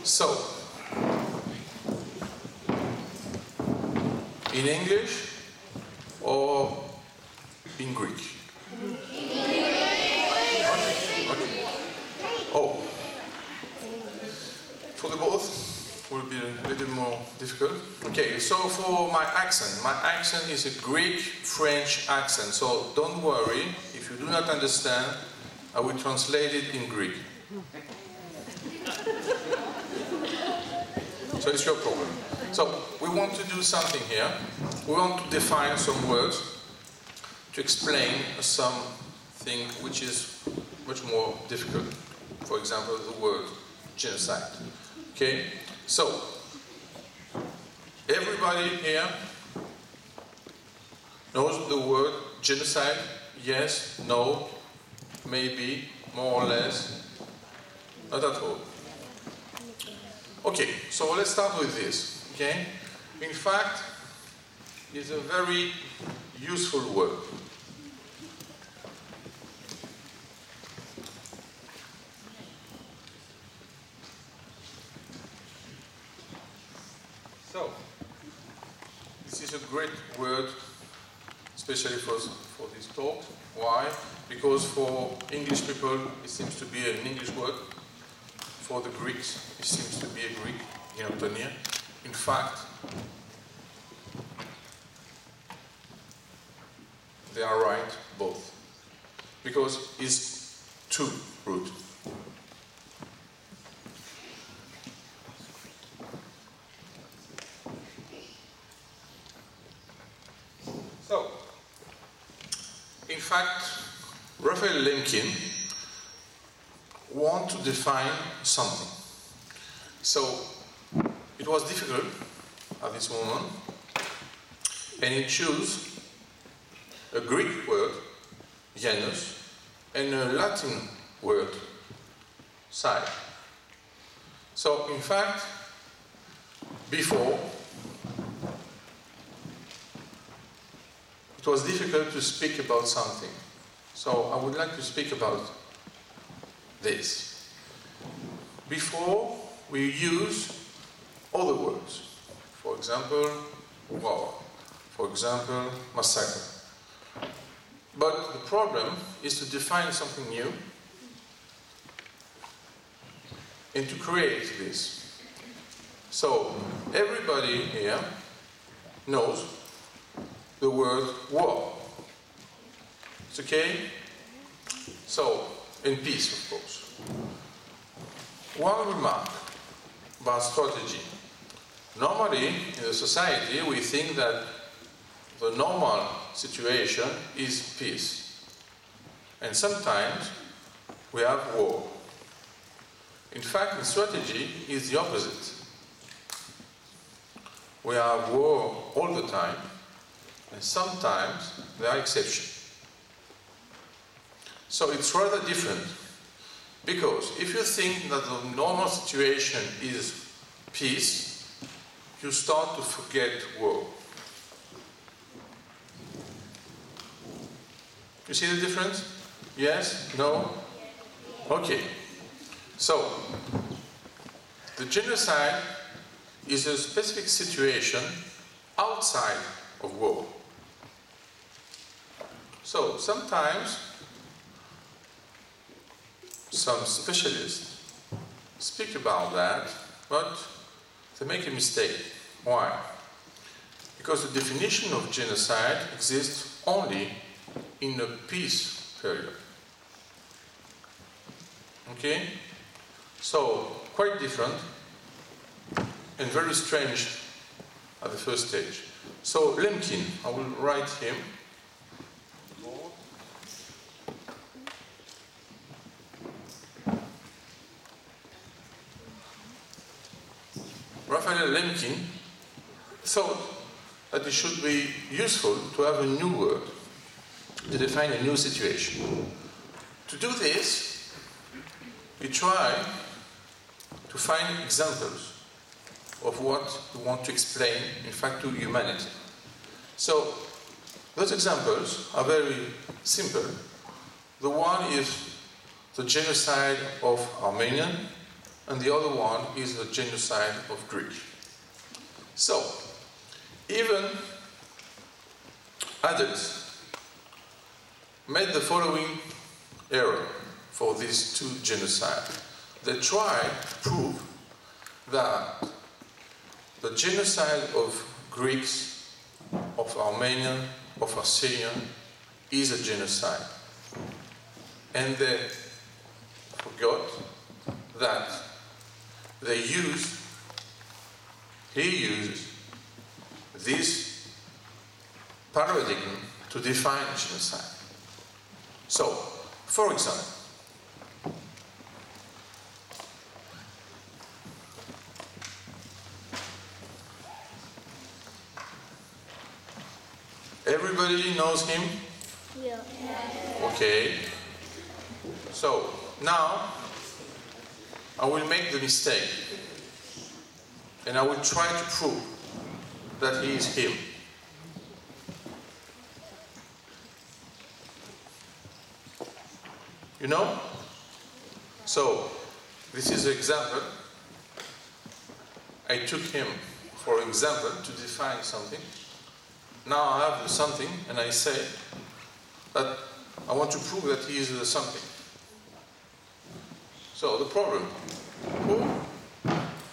So, in English or in Greek? Okay. Oh, for the both will be a little more difficult. Okay, so for my accent is a Greek-French accent, so don't worry, if you do not understand, I will translate it in Greek. So it's your problem. So we want to do something here. We want to define some words to explain something which is much more difficult. For example, the word genocide. Okay? So, everybody here knows the word genocide? Yes, no, maybe, more or less, not at all. Okay, so let's start with this, okay? In fact, it's a very useful word. So, this is a great word, especially for this talk. Why? Because for English people, it seems to be an English word. For the Greeks, it seems to be a Greek, Γενοκτονία. In fact, they are right, both. Because it's two root. So, in fact, Raphael Lemkin want to define something. So, it was difficult at this moment, and he chose a Greek word, genus, and a Latin word, side. So, in fact, before, it was difficult to speak about something. So, I would like to speak about this. Before, we use other words. For example, war. For example, massacre. But the problem is to define something new and to create this. So, everybody here knows the word war. It's okay? So, in peace, of course. One remark about strategy. Normally, in the society, we think that the normal situation is peace. And sometimes we have war. In fact, in strategy, it's the opposite. We have war all the time, and sometimes there are exceptions. So it's rather different, because if you think that the normal situation is peace, you start to forget war. You see the difference? Yes? No? Okay. So, the genocide is a specific situation outside of war. So, sometimes some specialists speak about that, but they make a mistake. Why? Because the definition of genocide exists only in a peace period. Okay? So, quite different and very strange at the first stage. So, Lemkin, I will write him. Raphael Lemkin thought that it should be useful to have a new word to define a new situation. To do this, we try to find examples of what we want to explain, in fact, to humanity. So, those examples are very simple. The one is the genocide of Armenian, and the other one is the genocide of Greeks. So, even adults made the following error for these two genocides. They tried to prove that the genocide of Greeks, of Armenians, of Assyrians is a genocide. And they forgot that he used this paradigm to define genocide. So, for example, everybody knows him? Yeah. Okay. So, now, I will make the mistake. And I will try to prove that he is him. You know? So, this is an example. I took him for example to define something. Now I have the something and I say that I want to prove that he is the something. So the problem, who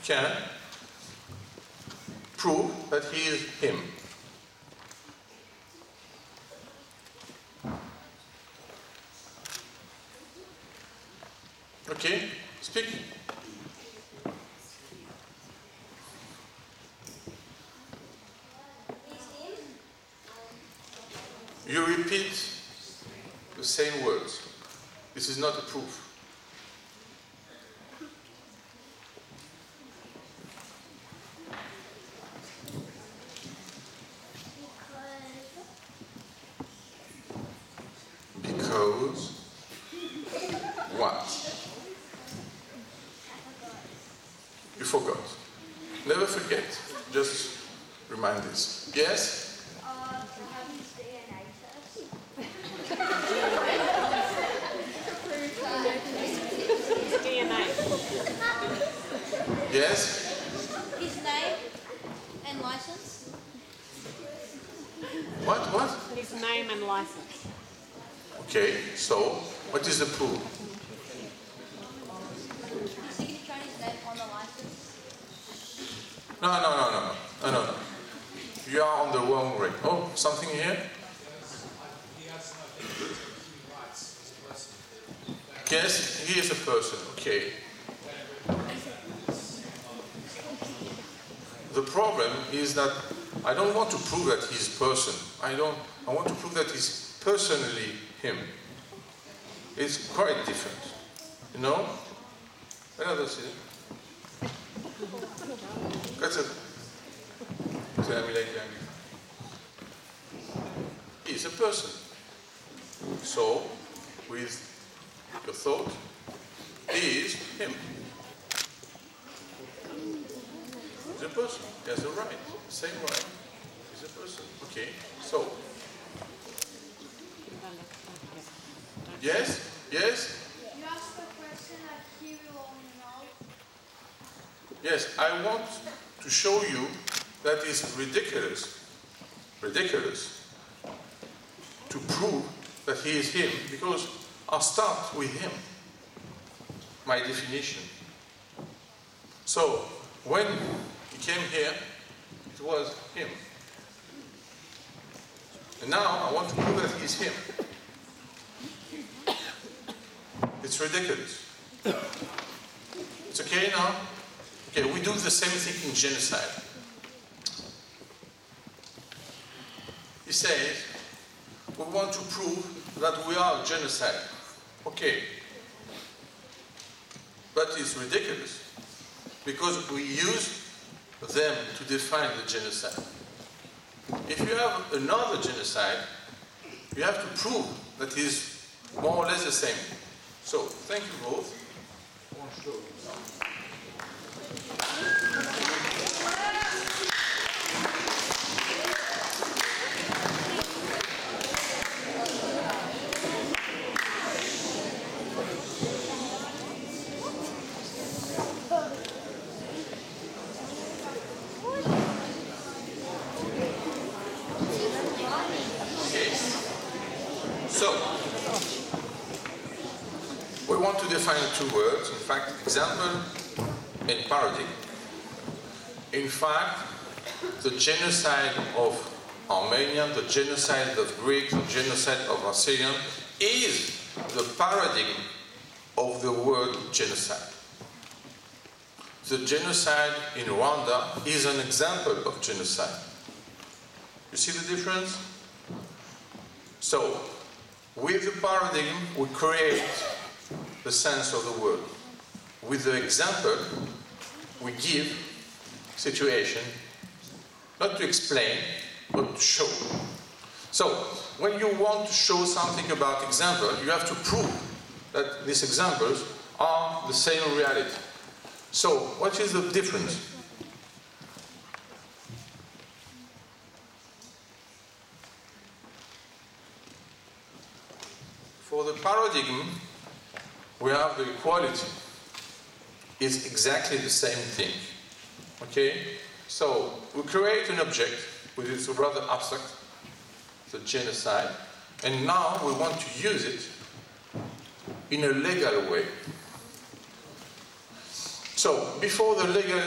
can prove that he is him? Okay, speak. You repeat the same words. This is not a proof. Because what? You forgot. Never forget. Just remind this. Yes? Yes? His name and license. What? His name and license. Okay, so what is the proof? His signature and his name on the license. No. You are on the wrong way. Oh, something here? Yes, he is a person. Okay. The problem is that I don't want to prove that he's a person. I want to prove that he's personally him. It's quite different. You know? Another thing. He's a person. So, with your thought, he is him. He's a person. He has a right. Same right. He's a person. Okay. So. Yes? Yes? You asked the question that he will only know. Yes, I want to show you that it's ridiculous to prove that he is him, because I'll start with him, my definition. So, when he came here, it was him. And now I want to prove that he's him. It's ridiculous. It's okay now? Okay, we do the same thing in genocide. He says, we want to prove that we are a genocide. Okay. But it's ridiculous, because we use them to define the genocide. If you have another genocide, you have to prove that it's more or less the same. So, thank you both. define two words, in fact, example and paradigm. In fact, the genocide of Armenians, the genocide of Greeks, the genocide of Assyrians is the paradigm of the word genocide. The genocide in Rwanda is an example of genocide. You see the difference? So, with the paradigm, we create the sense of the word. With the example, we give situation, not to explain, but to show. So, when you want to show something about example, you have to prove that these examples are the same reality. So, what is the difference? For the paradigm, we have the equality. It's exactly the same thing. Okay? So, we create an object, which is rather abstract, the genocide, and now we want to use it in a legal way. So, before the legal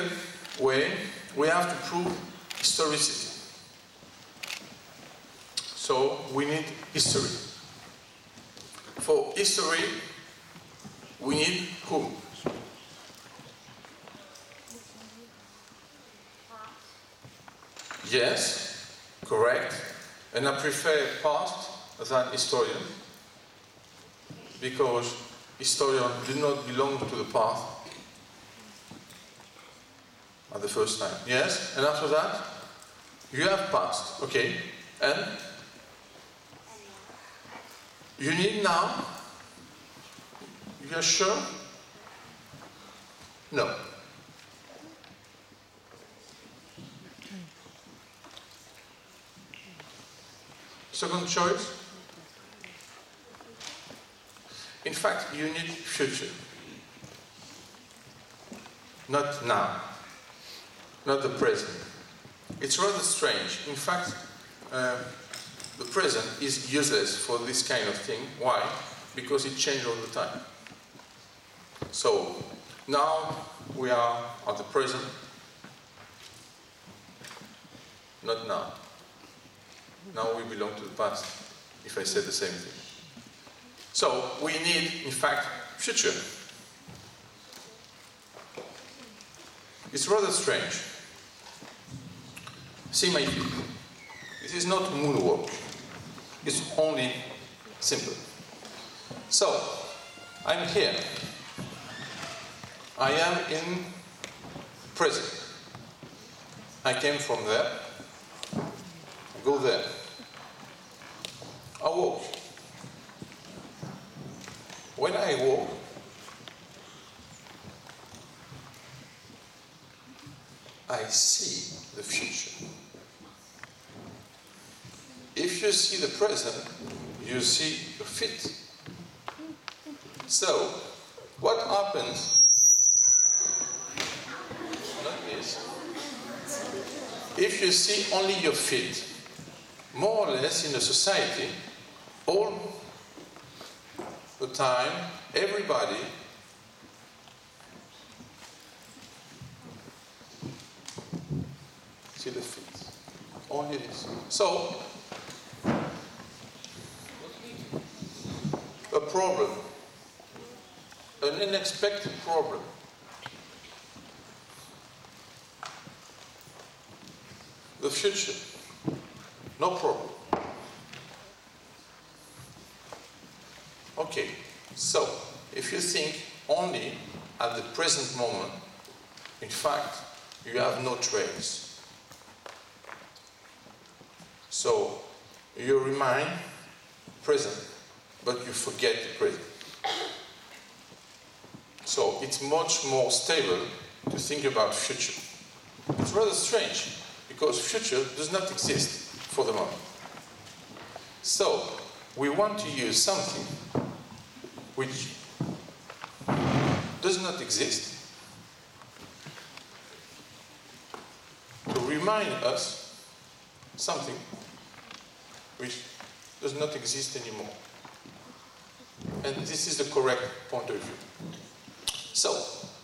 way, we have to prove historicity. So, we need history. For history, we need whom? Yes, correct. And I prefer past than historian, because historians do not belong to the past at the first time. Yes, and after that, you have past, okay, and you need now. You are sure? No. Second choice? In fact, you need future. Not now. Not the present. It's rather strange. In fact, the present is useless for this kind of thing. Why? Because it changes all the time. So, now we are at the present. Not now. Now we belong to the past, if I say the same thing. So, we need, in fact, future. It's rather strange. See my feet. This is not moonwalk. It's only simple. So, I'm here. I am in present. I came from there. I go there. I walk. When I walk, I see the future. If you see the present, you see the fit. So, what happens? Not this. If you see only your feet, more or less in a society, all the time, everybody see the feet. Only this. So, a problem, an unexpected problem. The future, no problem. Okay, so if you think only at the present moment, in fact, you have no trace. So you remain present, but you forget the present. So it's much more stable to think about future. It's rather strange, because future does not exist for the moment. So we want to use something which does not exist to remind us something which does not exist anymore. And this is the correct point of view. So,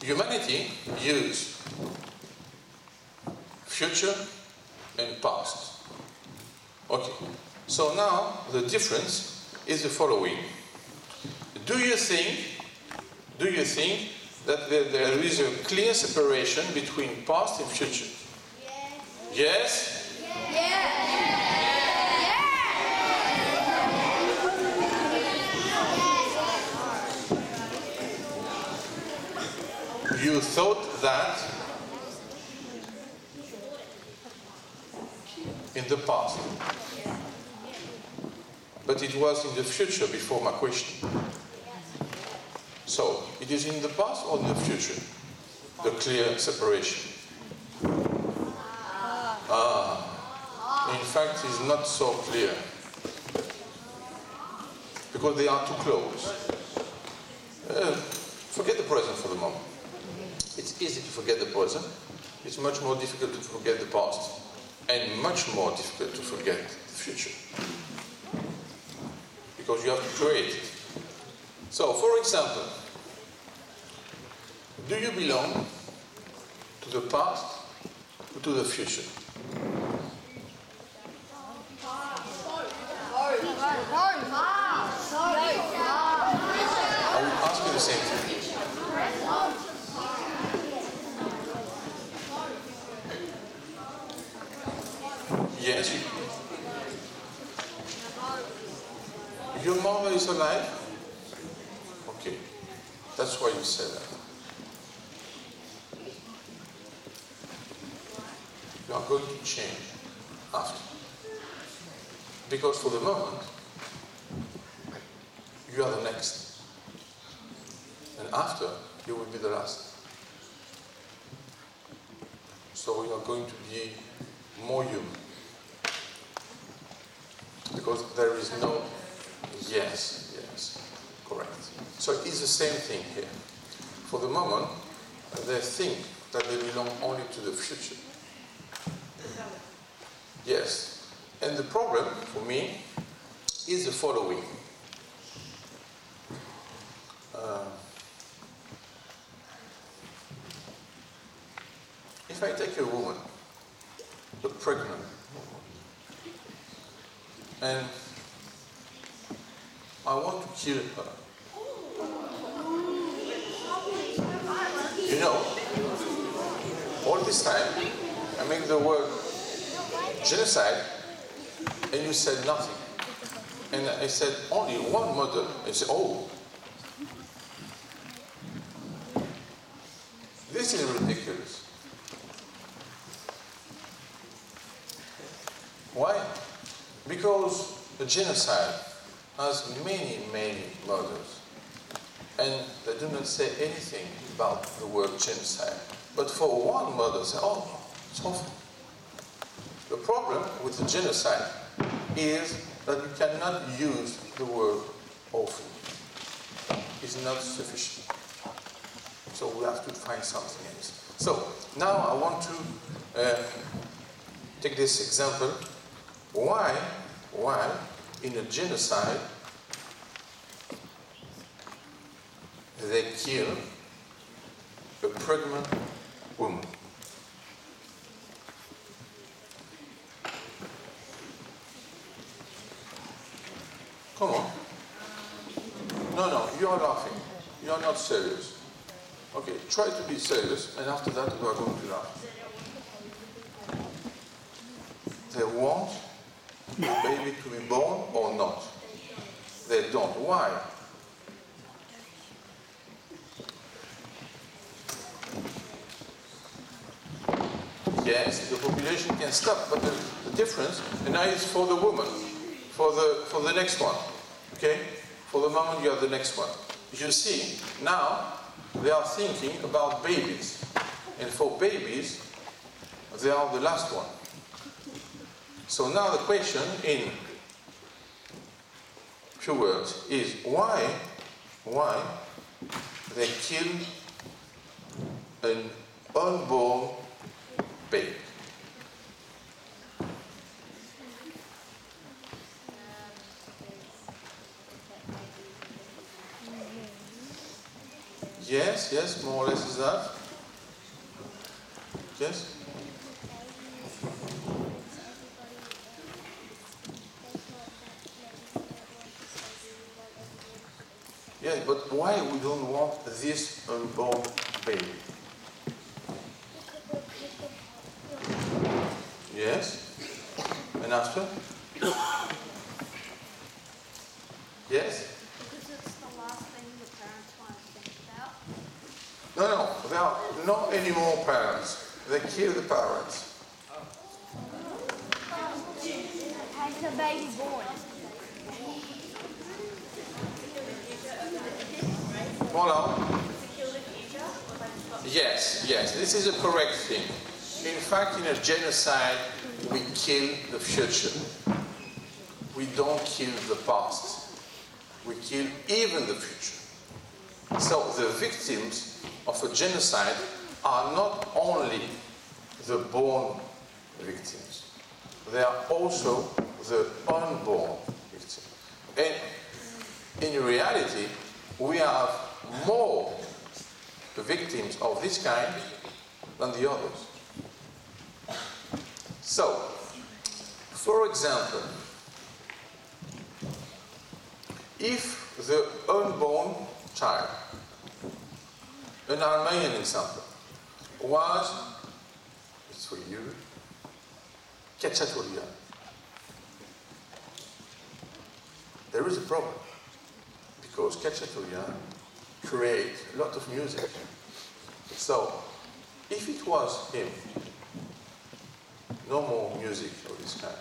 humanity use future and past. Okay, so now the difference is the following. Do you think that there is a clear separation between past and future? Yes? You thought that in the past, but it was in the future before my question. So, it is in the past or in the future, the clear separation? In fact, it's not so clear, because they are too close. Forget the present for the moment. It's easy to forget the present. It's much more difficult to forget the past, and much more difficult to forget the future, because you have to create it. So, for example, do you belong to the past or to the future? I will ask you the same thing. Yes. Your mother is alive? Okay. That's why you said that. You are going to change after. Because for the moment, you are the next. And after, you will be the last. So we are going to be more human. Because there is no yes, correct. So it is the same thing here. For the moment, they think that they belong only to the future. Yes. And the problem, for me, is the following. If I take a woman, a pregnant woman, and I want to kill her, you know, all this time, I make the word genocide, and you said nothing. And I said only one mother. I said, oh, this is ridiculous. Why? Because the genocide has many, many murders. And they do not say anything about the word genocide. But for one murder, say, oh, it's awful. The problem with the genocide is that you cannot use the word awful. It's not sufficient. So we have to find something else. So now I want to take this example. Why in a genocide they kill a pregnant woman? Come on. No, you are laughing. You are not serious. Okay, try to be serious, and after that you are going to laugh. They want the baby to be born or not. They don't. Why? Yes, the population can stop, but the difference, and now is for the woman, for the next one. Okay? For the moment you are the next one. You see, now they are thinking about babies. And for babies, they are the last one. So now the question in few words is why they kill an unborn baby? Yes, Yes? Yes, but why we don't want this unborn baby? Yes? And after? Yes? Because it's the last thing the parents want to think about. No, there are not any more parents. They kill the parents. Has the baby born? Voilà. Yes, this is a correct thing. In fact, in a genocide, we kill the future. We don't kill the past. We kill even the future. So the victims of a genocide are not only the born victims, they are also the unborn victims. And in reality, we have more victims of this kind than the others. So, for example, if the unborn child, an Armenian example, was, it's for you, Kachatoria, there is a problem, because Kachatoria create a lot of music. So, if it was him, no more music of this kind.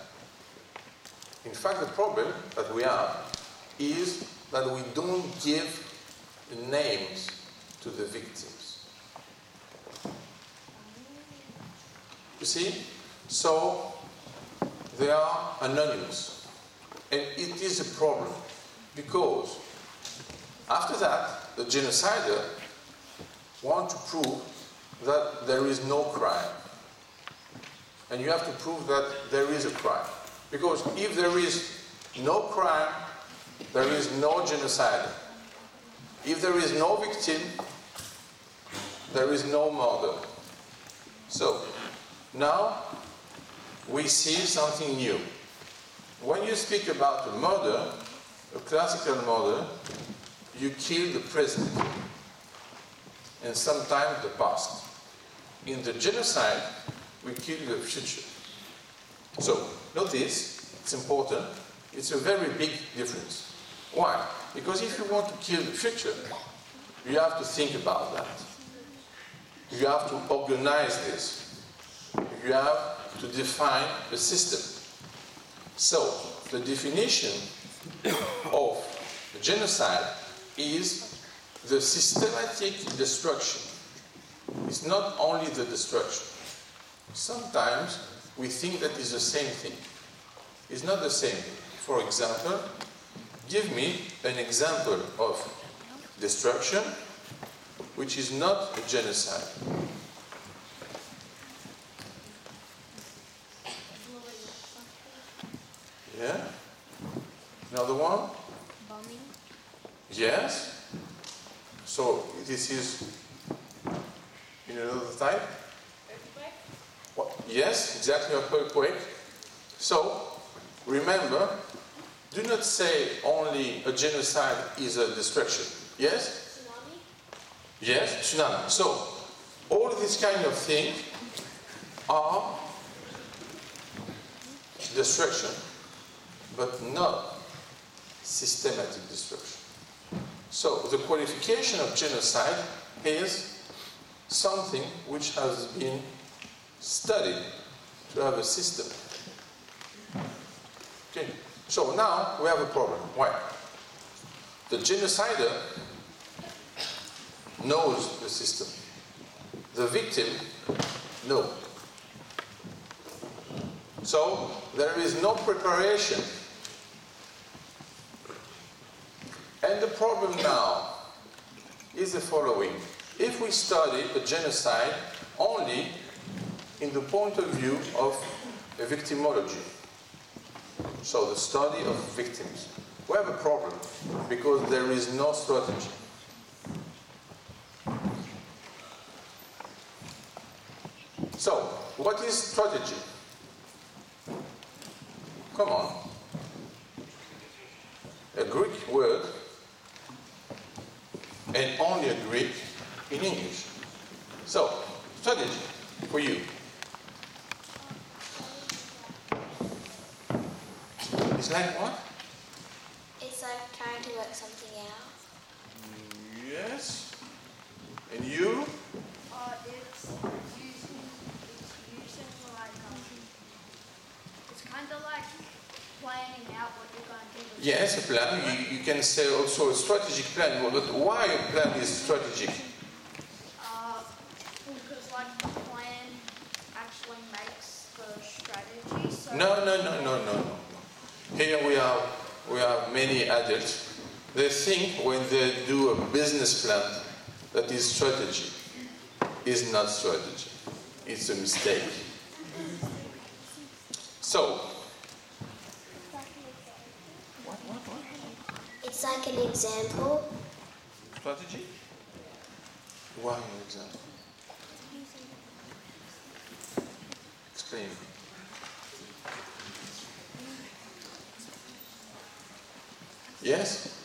In fact, the problem that we have is that we don't give names to the victims. You see? So, they are anonymous. And it is a problem, because after that, the genocider wants to prove that there is no crime. And you have to prove that there is a crime. Because if there is no crime, there is no genocider. If there is no victim, there is no murder. So, now we see something new. When you speak about a murder, a classical murder, you kill the present and sometimes the past. In the genocide, we kill the future. So, notice, it's important, it's a very big difference. Why? Because if you want to kill the future, you have to think about that. You have to organize this. You have to define the system. So, the definition of the genocide is the systematic destruction. It's not only the destruction. Sometimes we think that is the same thing. It's not the same thing. For example, give me an example of destruction which is not a genocide. Yeah? Another one? Bombing. Yes. So this is in another type? Earthquake? What? Yes, exactly, a earthquake. So, remember, do not say only a genocide is a destruction. Yes? Tsunami. Yes, tsunami. So, all these kind of things are destruction, but not systematic destruction. So, the qualification of genocide is something which has been studied to have a system. Okay. So now we have a problem. Why? The genocider knows the system. The victim, no. So there is no preparation. And the problem now is the following. If we study a genocide only in the point of view of a victimology, so the study of victims, we have a problem because there is no strategy. So, what is strategy? Come on. A Greek word, and only a Greek in English. So, strategy for you. It's like what? It's like trying to work something out. Yes. And you? It's using like it's kind of like planning out what you're going to do. Yes, a plan. You can say also a strategic plan. But why a plan is strategic? Because like the plan actually makes the strategy. So No. Here we have many adults. They think when they do a business plan that is strategy. It's not strategy. It's a mistake. So, It's like an example. strategy? Why an example? Explain. Yes?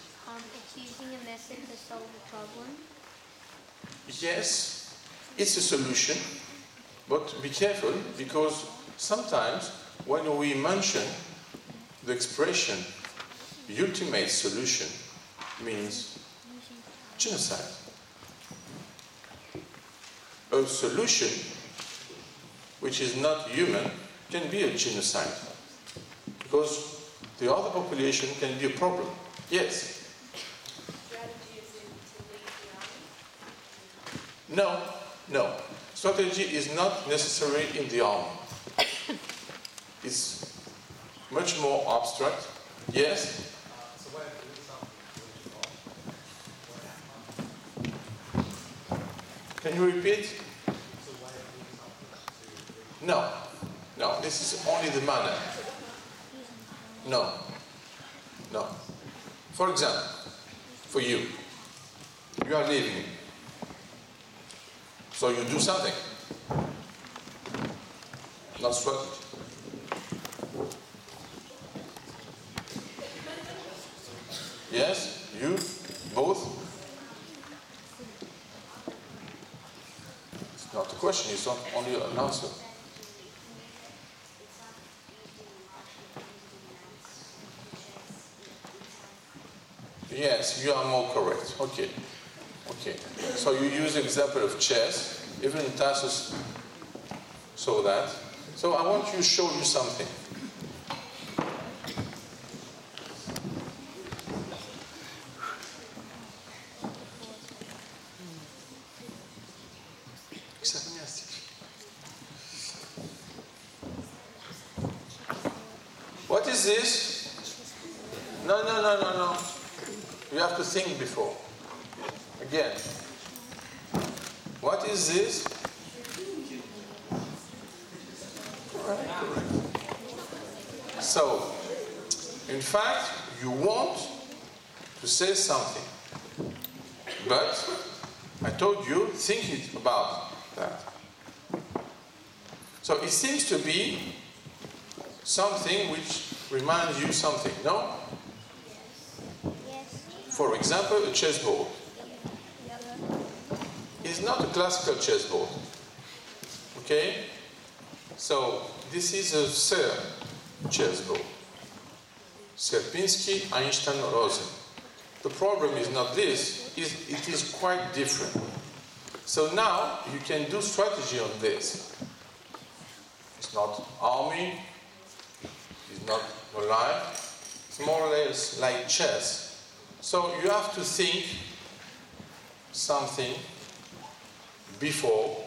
It's using a method to solve a problem. Yes, it's a solution, but be careful because sometimes when we mention the expression ultimate solution means genocide. A solution which is not human can be a genocide because the other population can be a problem. Yes. No. Strategy is not necessary in the army. It's much more abstract. Yes? Can you repeat? No. This is only the manner. No. For example, for you are leaving. So you do something. Not strategy. Yes? You? Both? It's not a question, it's not only an answer. Yes, you are more correct. Okay. So you use the example of chess, even Tassos saw that. So I want to show you something. What is this? No. You have to think before. Again. What is this? Correct. So, in fact, you want to say something. But I told you, think about that. So it seems to be something which reminds you something, no? For example, a chessboard. It's not a classical chessboard. Okay? So this is a Serre chessboard. Sierpinski, Einstein, Rosen. The problem is not this, it is quite different. So now you can do strategy on this. It's not army, it's not life, it's more or less like chess. So you have to think something before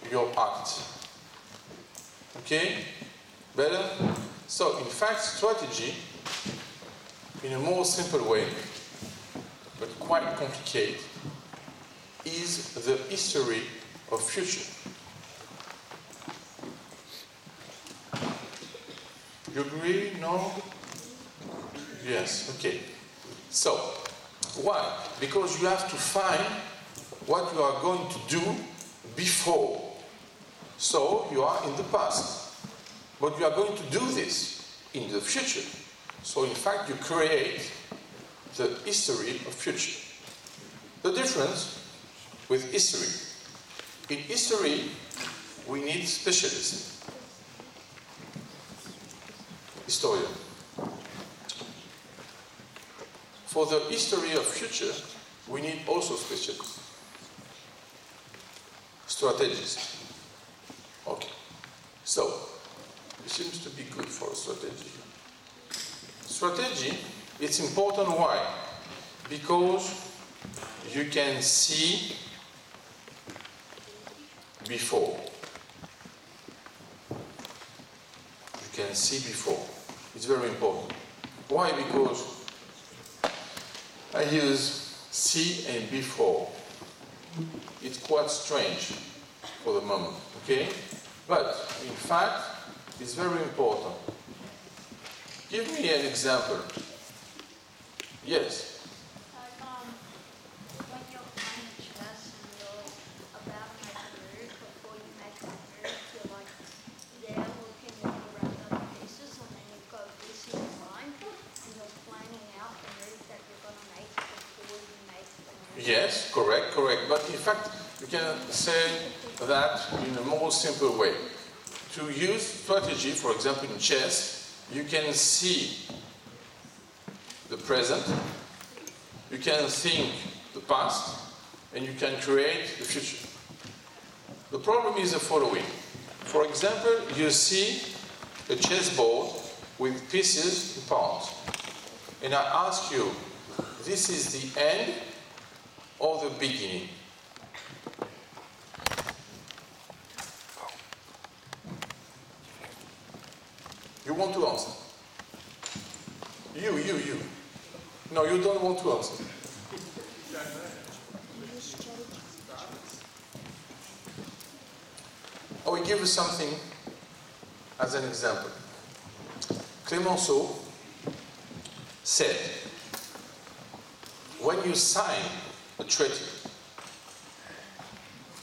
your act. Okay? Better? So in fact, strategy, in a more simple way, but quite complicated, is the history of future. You agree? No? Yes, okay. So, why? Because you have to find what you are going to do before. So you are in the past. But you are going to do this in the future. So in fact you create the history of future. The difference with history. In history, we need specialists. Historian. For the history of future, we need also specialists. Strategists. Okay. So, it seems to be good for a strategy. Strategy, it's important. Why? Because you can see before. You can see before. It's very important. Why? Because I use see and before. It's quite strange for the moment, okay? But in fact, it's very important. Give me an example. Yes. When you're playing chess and you're about to make a move, before you make the move, you're like there looking all around other pieces, and then you've got this in your mind, and you're planning out the move that you're going to make before you make the move. Yes, correct. But in fact, you can say that in a more simple way. To use strategy, for example, in chess, you can see the present, you can think the past, and you can create the future. The problem is the following. For example, you see a chessboard with pieces in pawns. And I ask you, this is the end or the beginning? You want to answer? You. No, you don't want to answer. I will give you something as an example. Clemenceau said, when you sign a treaty,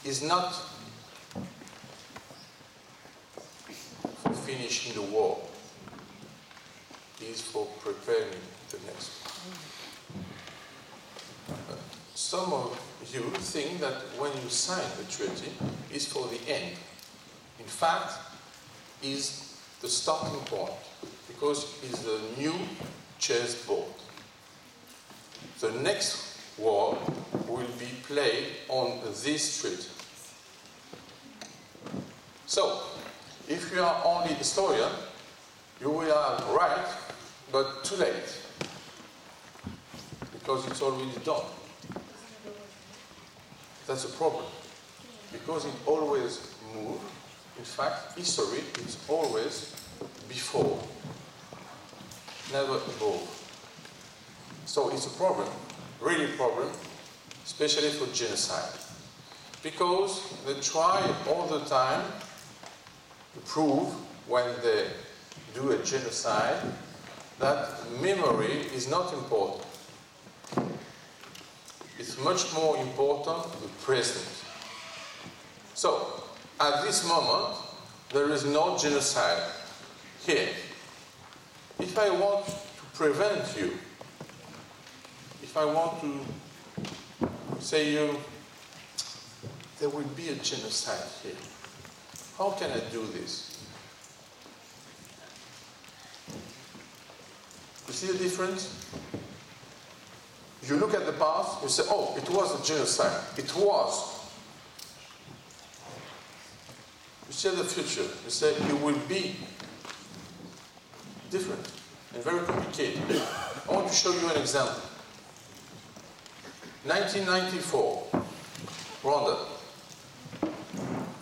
it's not for finishing the war, it's for preparing the next one. Some of you think that when you sign the treaty, it's for the end. In fact, is the starting point, because it's the new chessboard. The next war will be played on this treaty. So, if you are only historian, you will have right, but too late, because it's already done. That's a problem, because it always moves. In fact, history is always before, never above. So it's a problem, really a problem, especially for genocide. Because they try all the time to prove, when they do a genocide, that memory is not important. It's much more important the present. So, at this moment, there is no genocide here. If I want to prevent you, if I want to say you, there will be a genocide here, how can I do this? You see the difference? You look at the past, you say, oh, it was a genocide. It was. You see the future, you say it will be different and very complicated. I want to show you an example. 1994, Rwanda.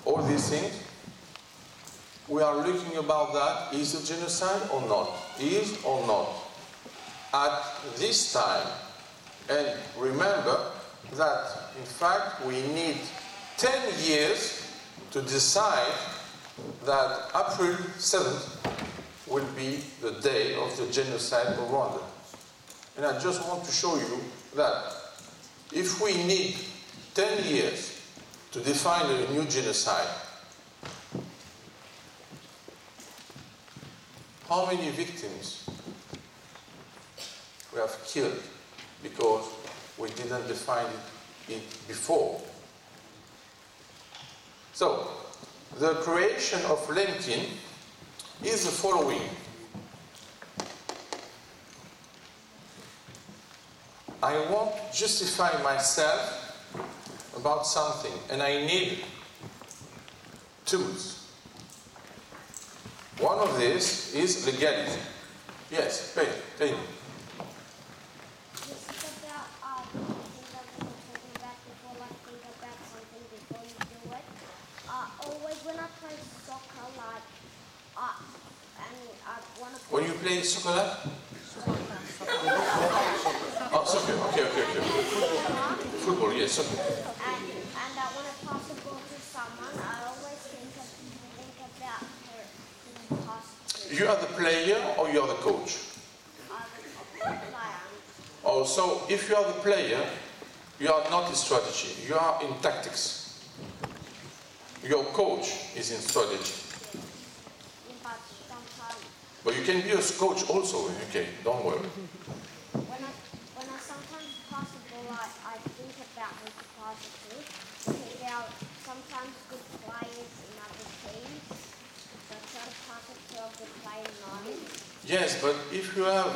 All these things, we are looking about that, is it genocide or not? Is or not? At this time, and remember that, in fact, we need 10 years to decide that April 7th will be the day of the genocide of Rwanda. And I just want to show you that if we need 10 years to define a new genocide, how many victims we have killed because we didn't define it before? So, the creation of Lemkin is the following. I want to justify myself about something, and I need tools. One of these is legality. Yes, tell me. Just about something that we were talking about before, like think about something before you do it. Always when I play soccer, like, and I want to. When you play soccer? Oh, soccer. Okay. Football, yes, soccer. And I want to pass the ball to someone. I always think about her who passed to. You are the player or you are the coach? I'm the player. Oh, so if you are the player, you are not in strategy. You are in tactics. Your coach is in strategy. But sometimes. But you can be a coach also, okay? Don't worry. When I sometimes pass the ball, I think about who to pass it to. There are sometimes good players in other teams, so I try to pass it to a good player in mine. Yes, but if you have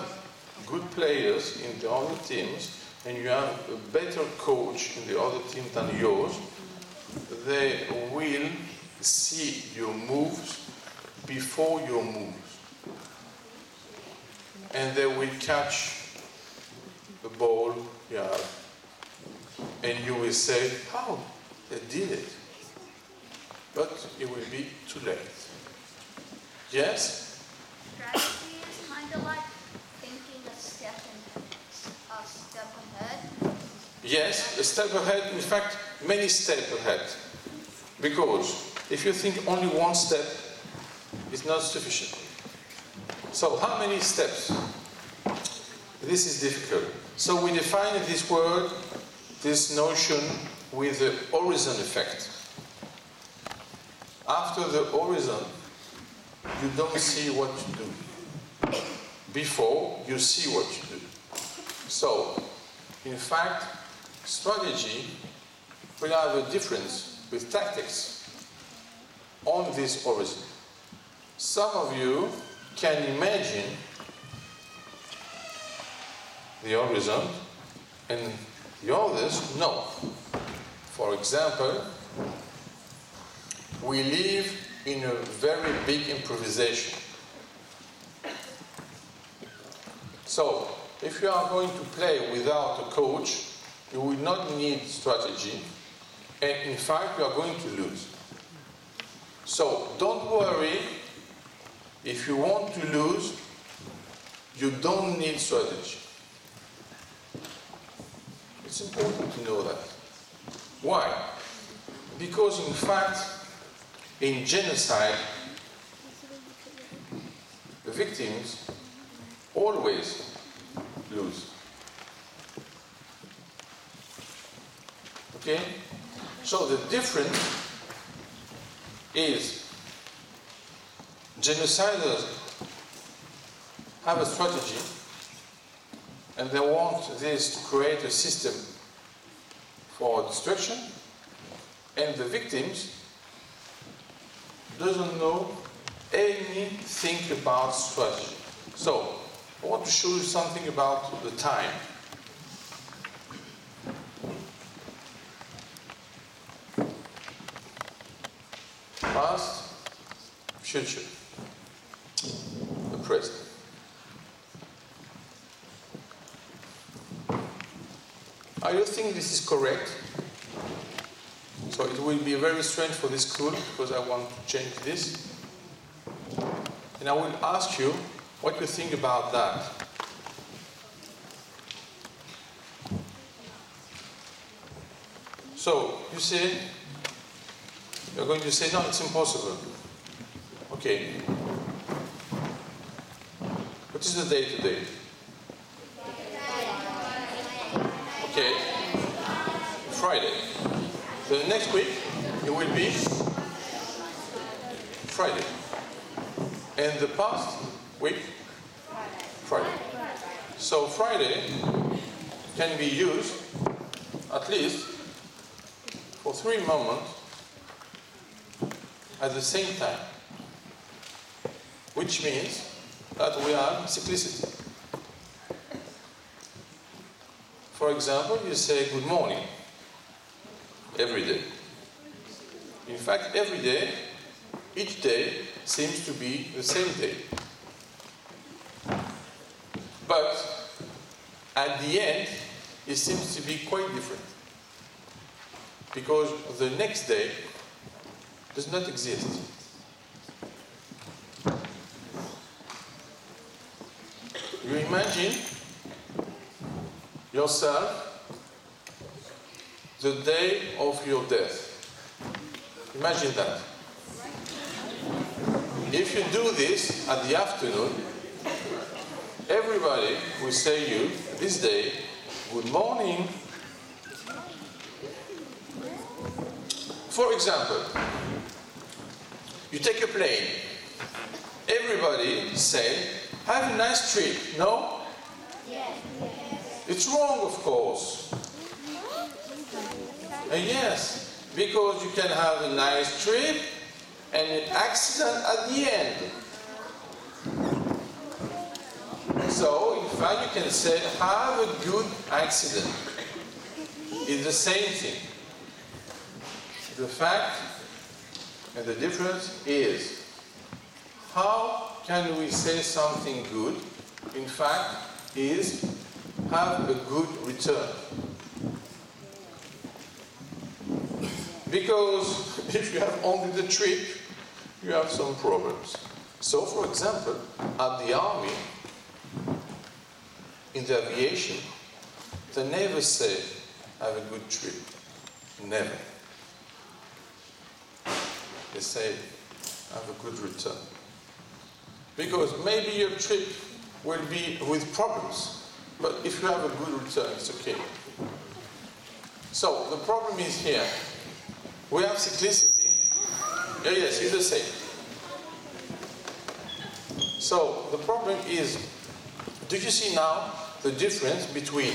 good players in the other teams and you have a better coach in the other team than yours, they will see your moves before your moves. And they will catch the ball you have. And you will say, how? They did it. But it will be too late. Yes? Strategy is kind of like thinking a step ahead. Yes, a step ahead, in fact, many steps ahead. Because if you think only one step, it's not sufficient. So how many steps? This is difficult. So we define this word, this notion, with the horizon effect. After the horizon, you don't see what you do. Before, you see what you do. So, in fact, strategy will have a difference with tactics on this horizon. Some of you can imagine the horizon, and the others no. For example, we live in a very big improvisation. So, if you are going to play without a coach, you will not need strategy, and in fact, you are going to lose. So, don't worry. If you want to lose, you don't need strategy. It's important to know that. Why? Because in fact, in genocide, the victims always lose. Okay? So the difference is genociders have a strategy and they want this to create a system for destruction, and the victims doesn't know anything about strategy. So, I want to show you something about the time. Past, future, the present. I don't think this is correct. So it will be very strange for this school because I want to change this. And I will ask you what you think about that. So, you say, you're going to say, no, it's impossible. Okay. What is the day today? Okay. Friday. The next week, it will be Friday. And the past week, Friday. So Friday can be used at least for 3 moments at the same time, which means that we have cyclicity. For example, you say good morning every day. In fact, every day, each day seems to be the same day. But at the end, it seems to be quite different. Because the next day does not exist. You imagine yourself the day of your death. Imagine that. If you do this at the afternoon, everybody will say you this day, good morning. For example, you take a plane. Everybody say, have a nice trip, no? Yes. It's wrong, of course. Yes, because you can have a nice trip and an accident at the end. So, in fact, you can say, have a good accident. It's the same thing. The fact and the difference is, how can we say something good, in fact, is have a good return. Because if you have only the trip, you have some problems. So, for example, at the army, in the aviation, they never say, have a good trip. Never. They say, have a good return. Because maybe your trip will be with problems, but if you have a good return, it's okay. So, the problem is here. We have cyclicity. Yes, it's the same. So, the problem is, do you see now the difference between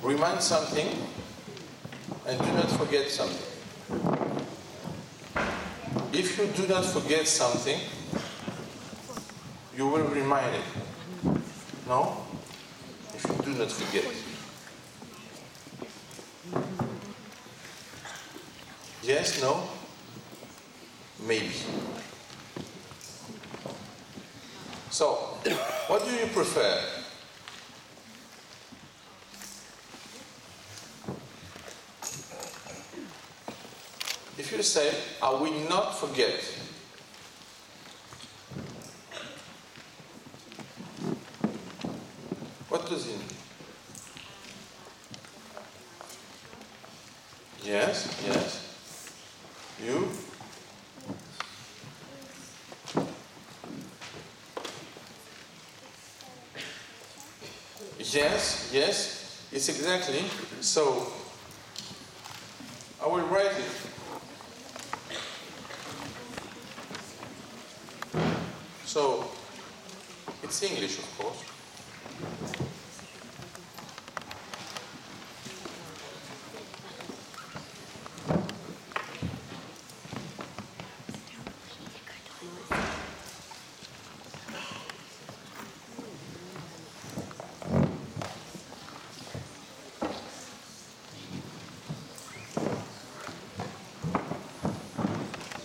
remind something and do not forget something? If you do not forget something, you will remind it. No? If you do not forget. Yes, no? Maybe. So, what do you prefer? If you say, I will not forget, what does it mean? Yes, yes. You? Yes, yes, it's exactly. So, I will write it. So, it's English, of course.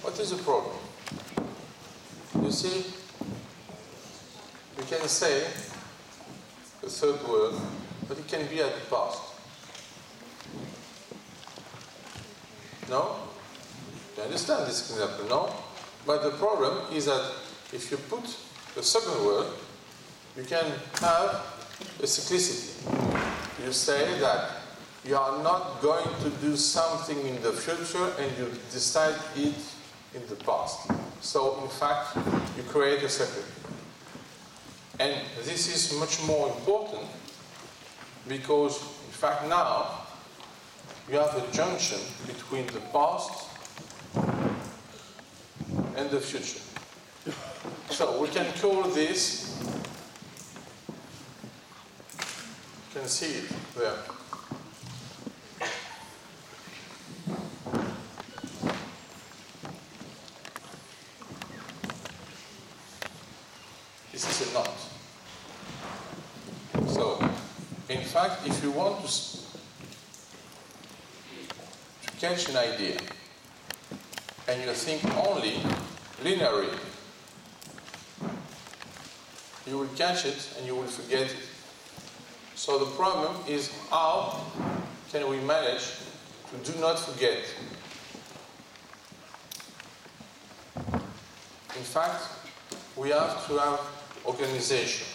What is the problem? You see, we can say the third word, but it can be at the past. No? You understand this example, no? But the problem is that if you put the second word, you can have a cyclicity. You say that you are not going to do something in the future and you decide it in the past. So, in fact, you create a circle. And this is much more important because, in fact, now you have a junction between the past and the future. So we can call this, you can see it there. This is a knot. So, in fact, if you want to catch an idea, and you think only linearly, you will catch it and you will forget it. So the problem is, how can we manage to do not forget? In fact, we have to have organization.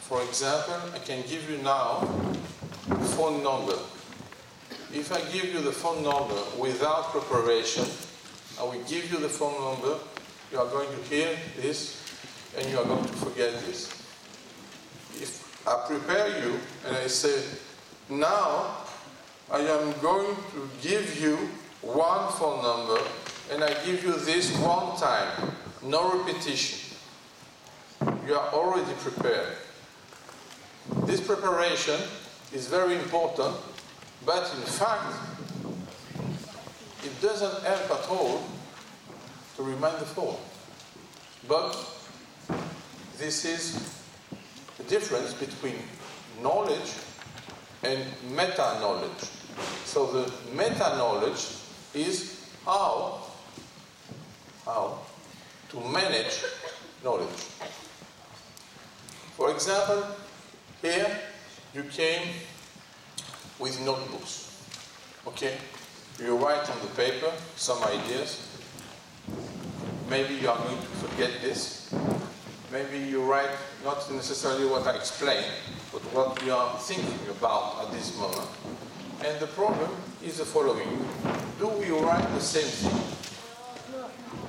For example, I can give you now a phone number. If I give you the phone number without preparation, I will give you the phone number, you are going to hear this, and you are going to forget this. If I prepare you and I say, now I am going to give you one phone number, and I give you this one time, no repetition. You are already prepared. This preparation is very important, but in fact, it doesn't help at all to remind the phone. But this is the difference between knowledge and meta-knowledge. So the meta-knowledge is how to manage knowledge. For example, here you came with notebooks. Okay? You write on the paper some ideas. Maybe you are going to forget this. Maybe you write not necessarily what I explained, but what you are thinking about at this moment. And the problem is the following. Do we write the same thing?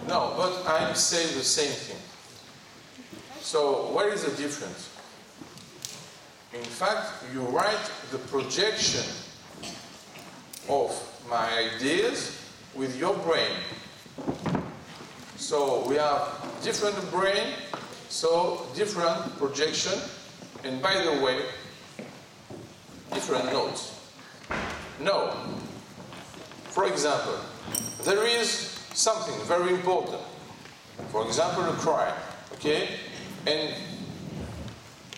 No, but I say the same thing. So where is the difference? In fact, you write the projection of my ideas with your brain. So we have different brain, so different projection, and by the way, different notes. No. For example, there is something very important. For example, a crime, okay? And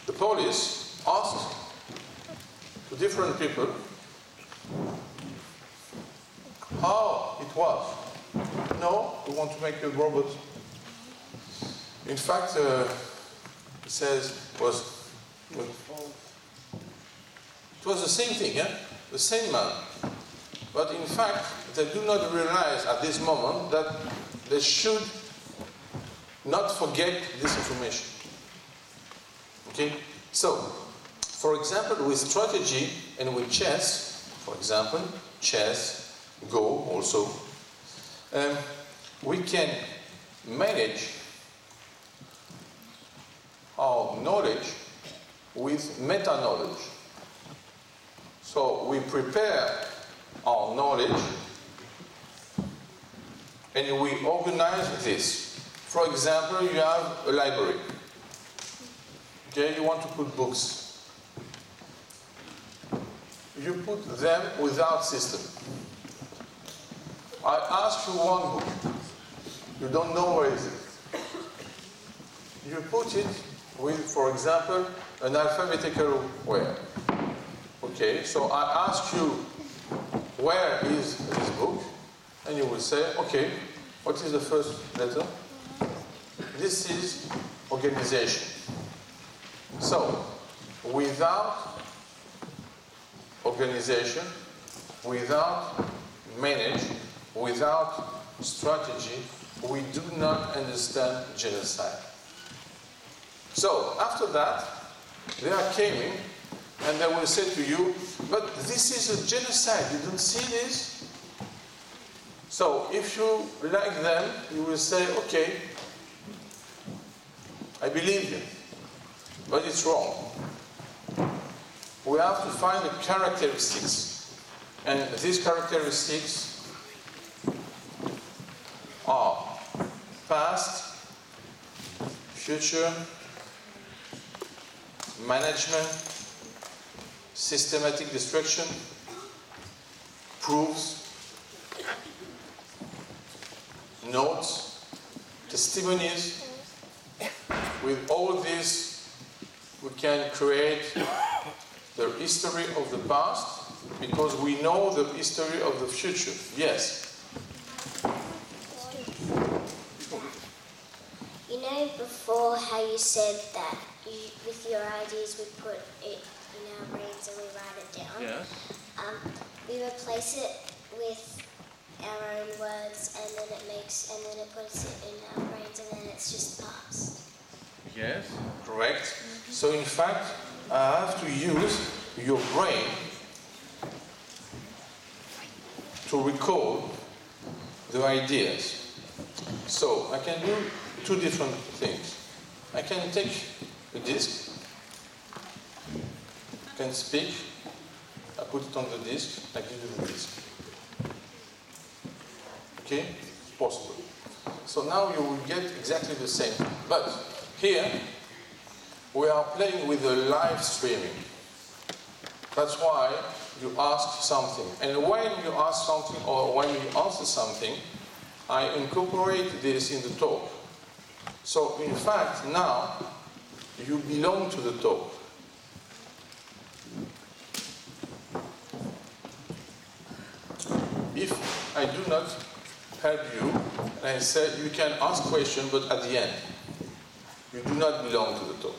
the police asked to different people how it was. No, we want to make a robot. In fact, it says it was the same thing, the same man. But in fact, they do not realize at this moment that they should not forget this information. Okay? So, for example, with strategy and with chess, for example, chess, Go also, we can manage our knowledge with meta-knowledge. So we prepare our knowledge and we organize this. For example, you have a library. Okay, you want to put books. You put them without system. I ask you one book. You don't know where is it. You put it with, for example, an alphabetical where. Okay, so I ask you, where is this book? And you will say, okay, what is the first letter? This is organization. So, without organization, without manage, without strategy, we do not understand genocide. So, after that, they are coming and they will say to you, but this is a genocide, you don't see this? So, if you like them, you will say, okay, I believe you, but it's wrong. we have to find the characteristics. And these characteristics are past, future, management, systematic destruction, proofs, notes, testimonies. With all this, we can create the history of the past because we know the history of the future. Yes. You know before how you said that with your ideas we put it in our brains and we write it down? Yes. We replace it with our own words and then it puts it in our brains and then it's just past. Yes, correct. So in fact, I have to use your brain to recall the ideas. So I can do two different things. I can take a disk, I can speak, I put it on the disk, I give you the disk. Okay? It's possible. So now you will get exactly the same. But here, we are playing with the live streaming. That's why you ask something. And when you ask something or when you answer something, I incorporate this in the talk. So in fact, now, you belong to the talk. If I do not help you, and I said you can ask questions, but at the end, you do not belong to the talk.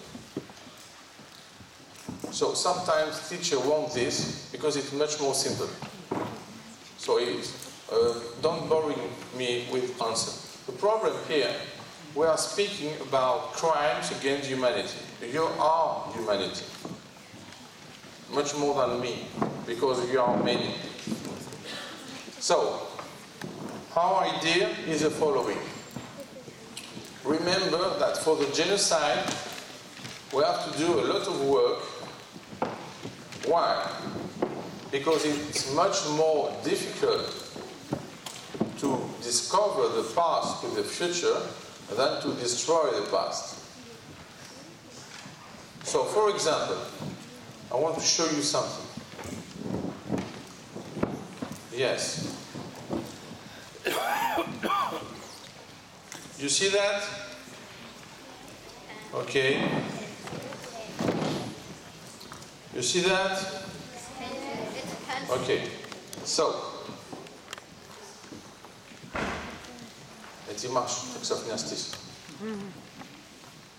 So sometimes teacher wants this because it's much more simple. So don't bore me with answer. The problem here, we are speaking about crimes against humanity. You are humanity. Much more than me, because you are many. So, our idea is the following. Remember that for the genocide, we have to do a lot of work. Why? Because it's much more difficult to discover the past with the future than to destroy the past. So, for example, I want to show you something. Yes. You see that? Okay. You see that? Okay. So. Et il marche, faut que ça finisse.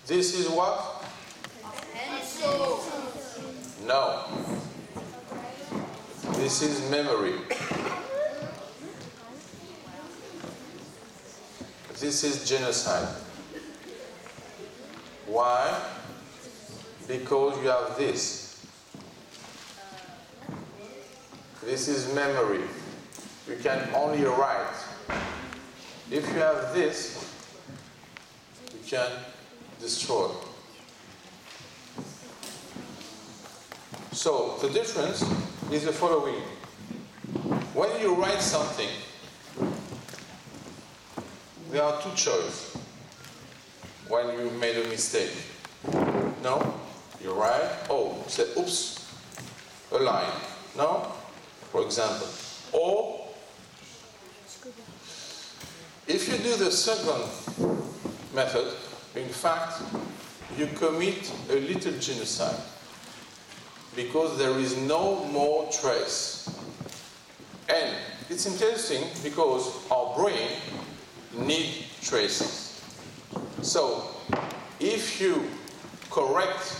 This is what? No. This is memory. This is genocide. Why? Because you have this. This is memory. You can only write. If you have this, you can destroy. So the difference is the following. When you write something, there are two choices when you made a mistake. No? You write, oh, say, oops, a line. No? For example. Or, if you do the second method, in fact, you commit a little genocide. Because there is no more trace. And it's interesting because our brain needs traces. So, if you correct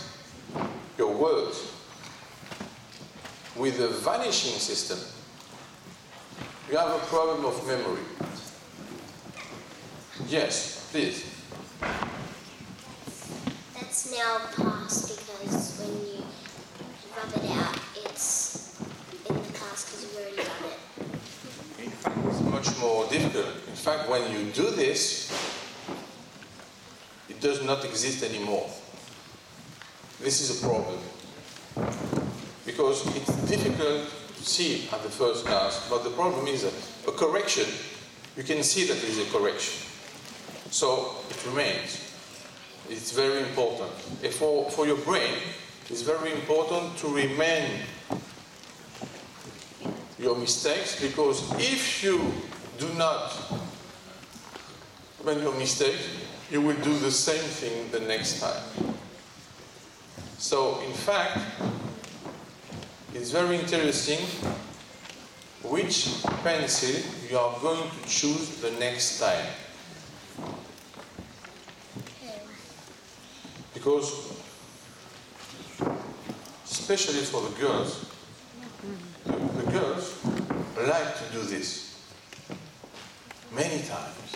your words with a vanishing system, you have a problem of memory. Yes, please. That's now past because when you rub it out, it's in the past because you've already done it. In fact, it's much more difficult. In fact, when you do this, it does not exist anymore. This is a problem. because it's difficult to see at the first glance, but the problem is that a correction, you can see that there is a correction. So it remains. It's very important. And for your brain, it's very important to remain your mistakes, because if you do not make your mistake, you will do the same thing the next time. So, in fact, it's very interesting which pencil you are going to choose the next time. Because, especially for the girls like to do this many times.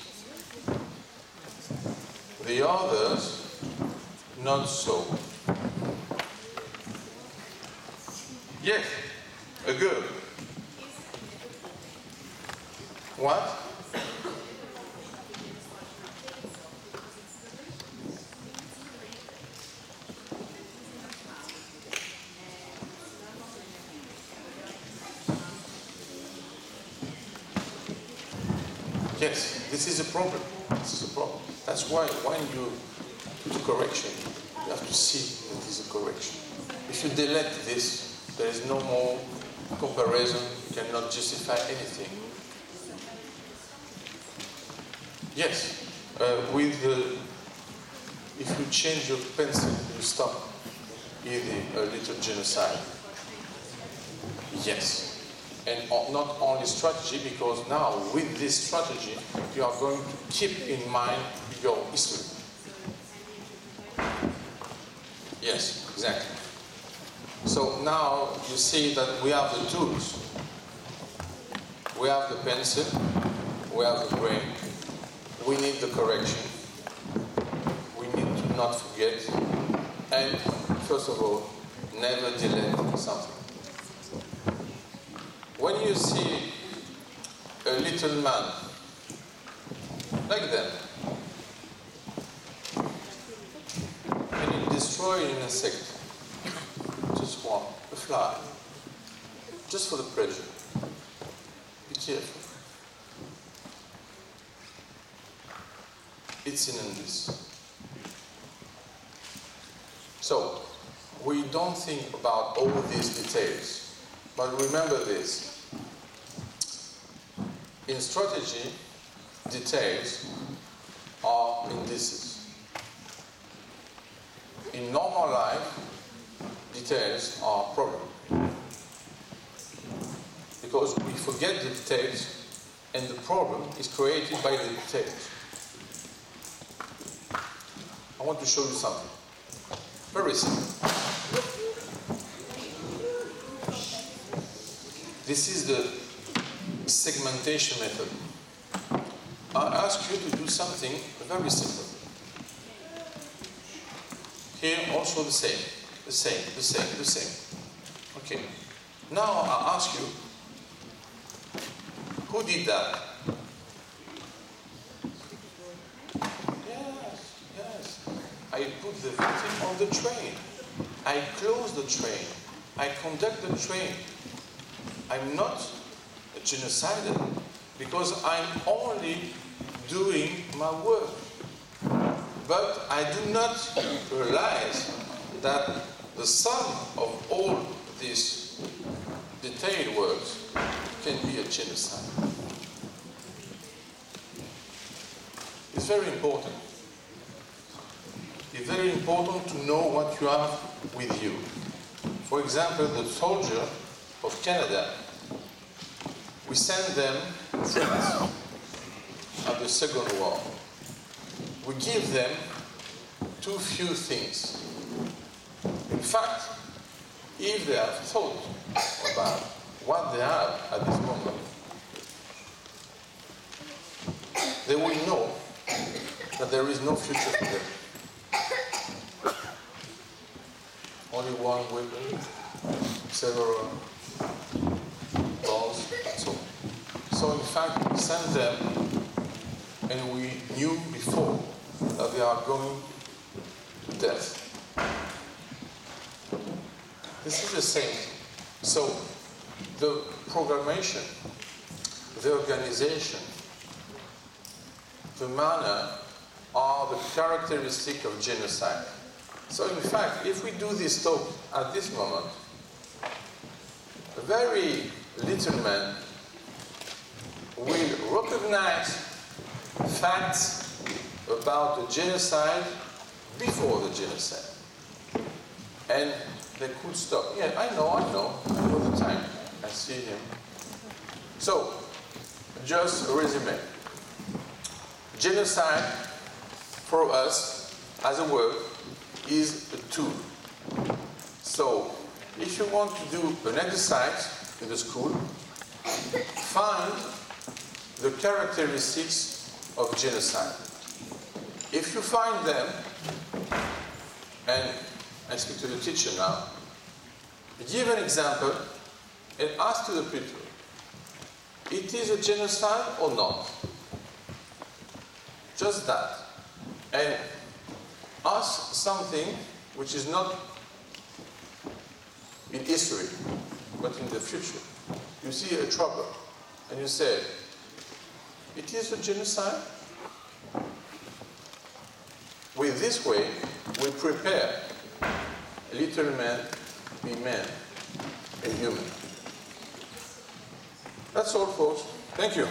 The others, not so. Yes, a girl. What? Yes, this is a problem. This is a problem. That's why when you do correction, you have to see that this is a correction. If you delete this, there is no more comparison. You cannot justify anything. Yes, if you change your pencil, you stop a little genocide. Yes. And not only strategy, because now with this strategy, you are going to keep in mind your history. Yes, exactly. So now you see that we have the tools. We have the pencil, we have the brain, we need the correction, we need to not forget, and first of all, never delete something. When you see a little man like that, and you destroy an insect, just one, a fly, just for the pleasure, be careful. It's in this. So, we don't think about all these details. But remember this, in strategy, details are indices. In normal life, details are problem. Because we forget the details, and the problem is created by the details. I want to show you something. Very simple. This is the segmentation method. I ask you to do something very simple. Here also the same. Okay. Now I ask you, who did that? Yes. I put the victim on the train. I close the train. I conduct the train. I'm not a genocidal because I'm only doing my work. But I do not realize that the sum of all these detailed works can be a genocide. It's very important. It's very important to know what you have with you. For example, the soldier of Canada, we sent them to France at the Second War. We give them too few things. In fact, if they have thought about what they have at this moment, they will know that there is no future for them. Only one weapon, several balls, and so on. So in fact, we sent them, and we knew before that they are going to death. This is the same. So the programmation, the organization, the manner are the characteristic of genocide. So in fact, if we do this talk at this moment, a very little man will recognize facts about the genocide before the genocide. And they could stop. Yeah, I know all the time. I see him. So, just a resume. Genocide, for us, as a word, is a tool. So, if you want to do an exercise in the school, find the characteristics of genocide. If you find them, and I speak to the teacher now, give an example and ask to the people, it is a genocide or not? Just that. And ask something which is not in history, but in the future. You see a trouble, and you say, it is a genocide? With this way, we prepare a little man be man, a human. That's all, folks. Thank you.